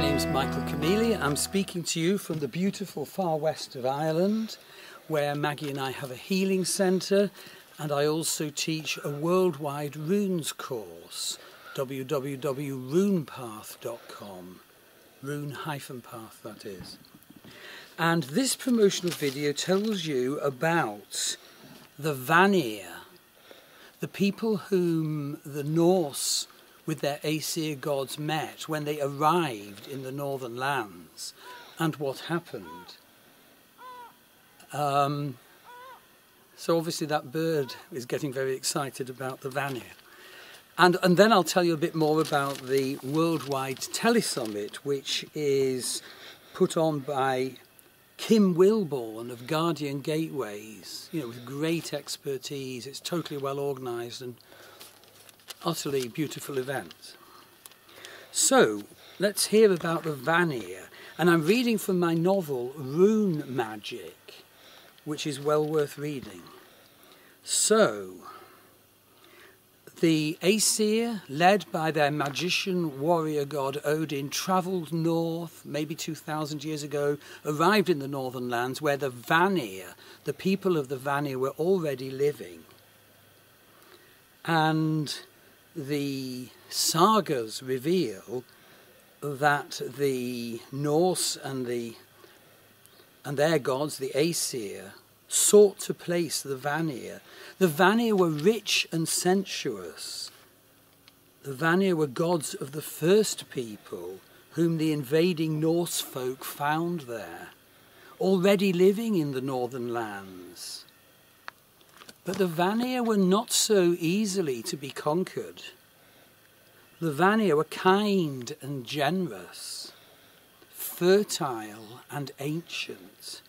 name's Michael Conneely. I'm speaking to you from the beautiful far west of Ireland, where Maggie and I have a healing centre, and I also teach a worldwide runes course, www.runepath.com, rune-path that is. And this promotional video tells you about the Vanir, the people whom the Norse with their Aesir gods met when they arrived in the northern lands, and what happened. So obviously that bird is getting very excited about the Vanir. And then I'll tell you a bit more about the worldwide Telesummit, which is put on by Kim Wilborn of Guardian Gateways, with great expertise. It's totally well organised and utterly beautiful event. So let's hear about the Vanir, and I'm reading from my novel Rune Magic, which is well worth reading. So the Aesir, led by their magician warrior god Odin, travelled north maybe 2,000 years ago, arrived in the northern lands where the Vanir, the people of the Vanir, were already living. And the sagas reveal that the Norse and their gods, the Aesir, sought to place the Vanir. The Vanir were rich and sensuous. The Vanir were gods of the first people whom the invading Norse folk found there, already living in the northern lands. But the Vanir were not so easily to be conquered. The Vanir were kind and generous, fertile and ancient,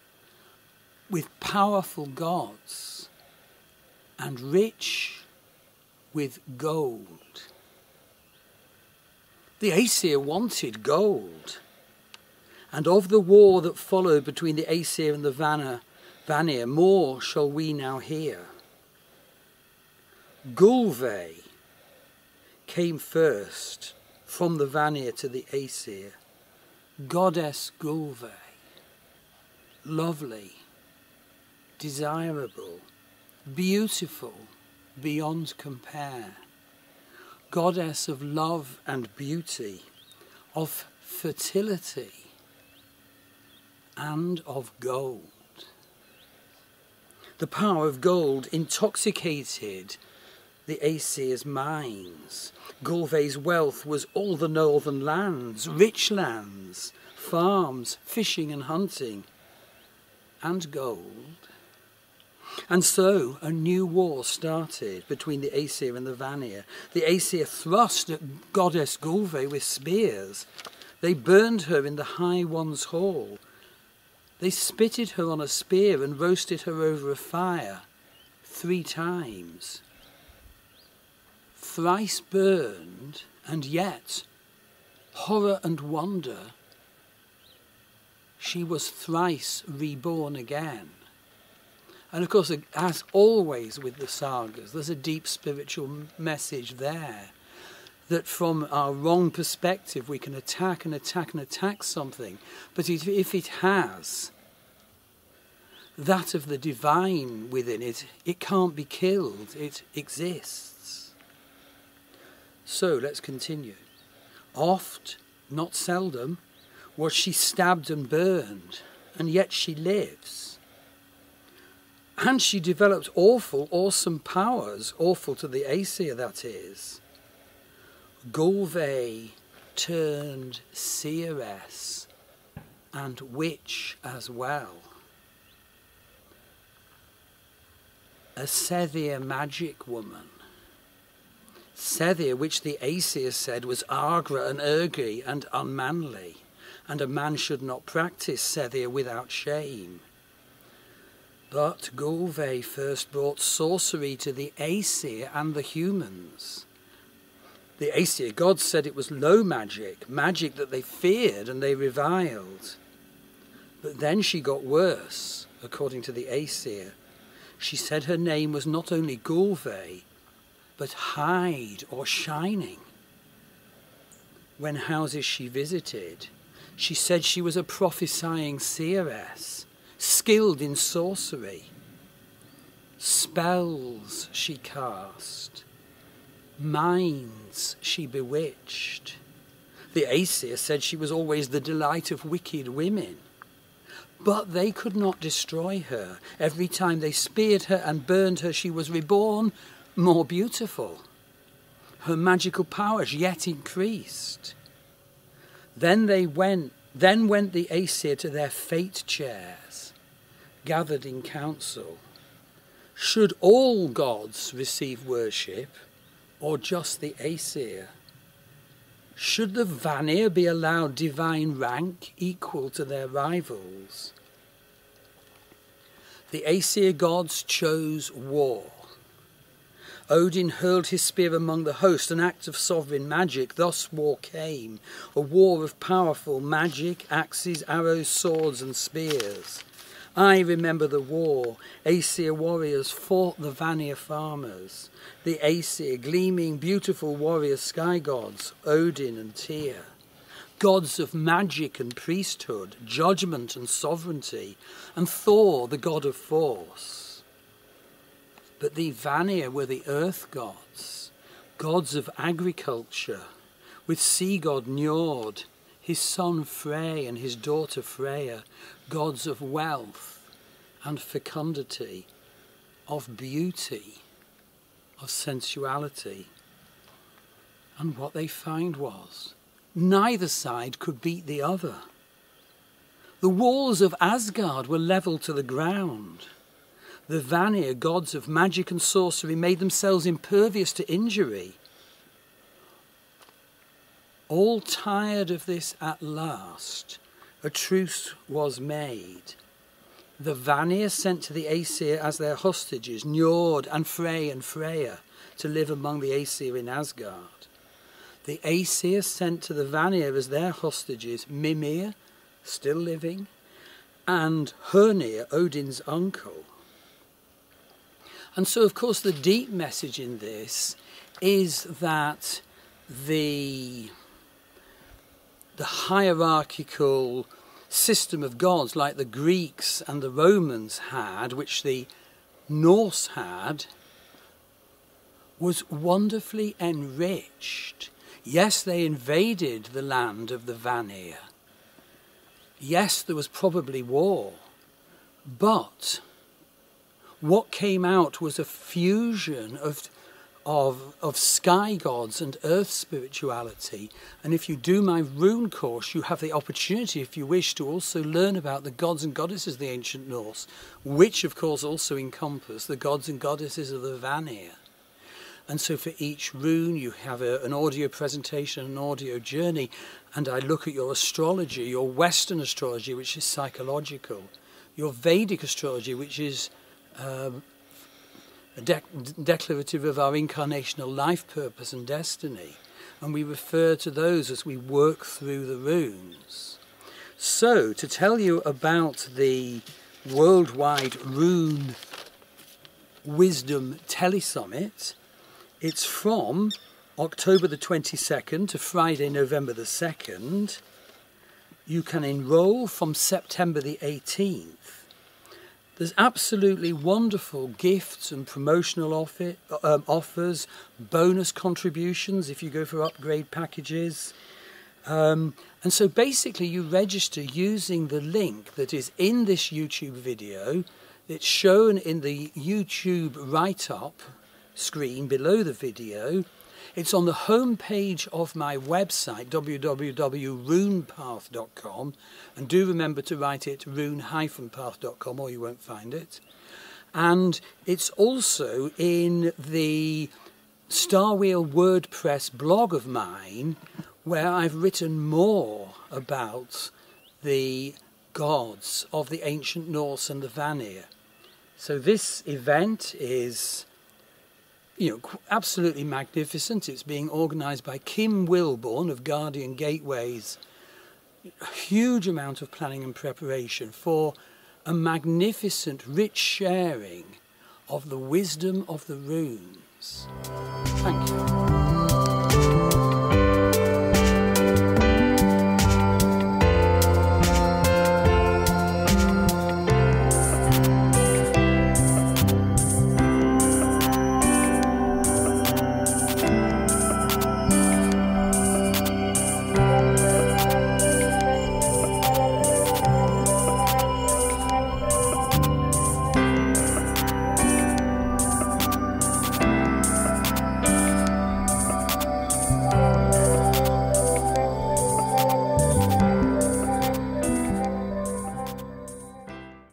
with powerful gods, and rich with gold. The Aesir wanted gold, and of the war that followed between the Aesir and the Vanir, more shall we now hear. Gulve came first from the Vanir to the Aesir. Goddess Gulve, lovely, desirable, beautiful beyond compare. Goddess of love and beauty, of fertility and of gold. The power of gold intoxicated the Aesir's minds. Gulve's wealth was all the northern lands, rich lands, farms, fishing and hunting, and gold. And so a new war started between the Aesir and the Vanir. The Aesir thrust at goddess Gulve with spears. They burned her in the High One's hall. They spitted her on a spear and roasted her over a fire 3 times. Thrice burned, and yet, horror and wonder, she was thrice reborn again. And of course, as always with the sagas, there's a deep spiritual message there, that from our wrong perspective we can attack and attack and attack something, but if it has that of the divine within it, it can't be killed, it exists. So let's continue. Oft, not seldom, was she stabbed and burned, and yet she lives. And she developed awesome powers, awful to the Aesir, that is. Gulve turned seeress and witch as well. A Seithir magic woman. Seithir, which the Aesir said was Agra and Urgi and unmanly, and a man should not practice Seithir without shame. But Gulve first brought sorcery to the Aesir and the humans. The Aesir gods said it was low magic, magic that they feared and they reviled. But then she got worse, according to the Aesir. She said her name was not only Gulve, but hide or shining. When houses she visited, She said she was a prophesying seeress, skilled in sorcery. Spells she cast, minds she bewitched. The Aesir said she was always the delight of wicked women. But they could not destroy her. Every time they speared her and burned her, she was reborn more beautiful. Her magical powers yet increased. Then went the Aesir to their fate chairs, gathered in council. Should all gods receive worship, or just the Aesir? Should the Vanir be allowed divine rank equal to their rivals? The Aesir gods chose war. Odin hurled his spear among the host, an act of sovereign magic. Thus war came, a war of powerful magic, axes, arrows, swords and spears. I remember the war. Aesir warriors fought the Vanir farmers. The Aesir, gleaming, beautiful warrior sky gods, Odin and Tyr. Gods of magic and priesthood, judgment and sovereignty, and Thor, the god of force. But the Vanir were the earth gods, gods of agriculture, with sea god Njord, his son Frey and his daughter Freya, gods of wealth and fecundity, of beauty, of sensuality. And what they found was, neither side could beat the other. The walls of Asgard were levelled to the ground. The Vanir, gods of magic and sorcery, made themselves impervious to injury. All tired of this at last, a truce was made. The Vanir sent to the Aesir as their hostages Njord and Frey and Freya to live among the Aesir in Asgard. The Aesir sent to the Vanir as their hostages Mimir, still living, and Hörnir, Odin's uncle. And so, of course, the deep message in this is that the hierarchical system of gods like the Greeks and the Romans had, which the Norse had, was wonderfully enriched. Yes, they invaded the land of the Vanir. Yes, there was probably war. But what came out was a fusion of sky gods and earth spirituality. And if you do my Rune course, you have the opportunity, if you wish, to also learn about the gods and goddesses of the ancient Norse, which of course also encompass the gods and goddesses of the Vanir. And so for each rune you have an audio presentation, an audio journey, and I look at your astrology, your Western astrology, which is psychological, your Vedic astrology, which is declarative of our incarnational life purpose and destiny, and we refer to those as we work through the runes. So, to tell you about the worldwide Rune Wisdom Telesummit, it's from October the 22nd to Friday, November the 2nd. You can enroll from September the 18th. There's absolutely wonderful gifts and promotional offers, bonus contributions if you go for upgrade packages. And so basically you register using the link that is in this YouTube video. It's shown in the YouTube write-up screen below the video. It's on the home page of my website, www.runepath.com, and do remember to write it rune-path.com or you won't find it. And it's also in the Star Wheel WordPress blog of mine, where I've written more about the gods of the ancient Norse and the Vanir. So this event is, absolutely magnificent. It's being organised by Kim Wilborn of Guardian Gateways. A huge amount of planning and preparation for a magnificent, rich sharing of the wisdom of the runes. Thank you.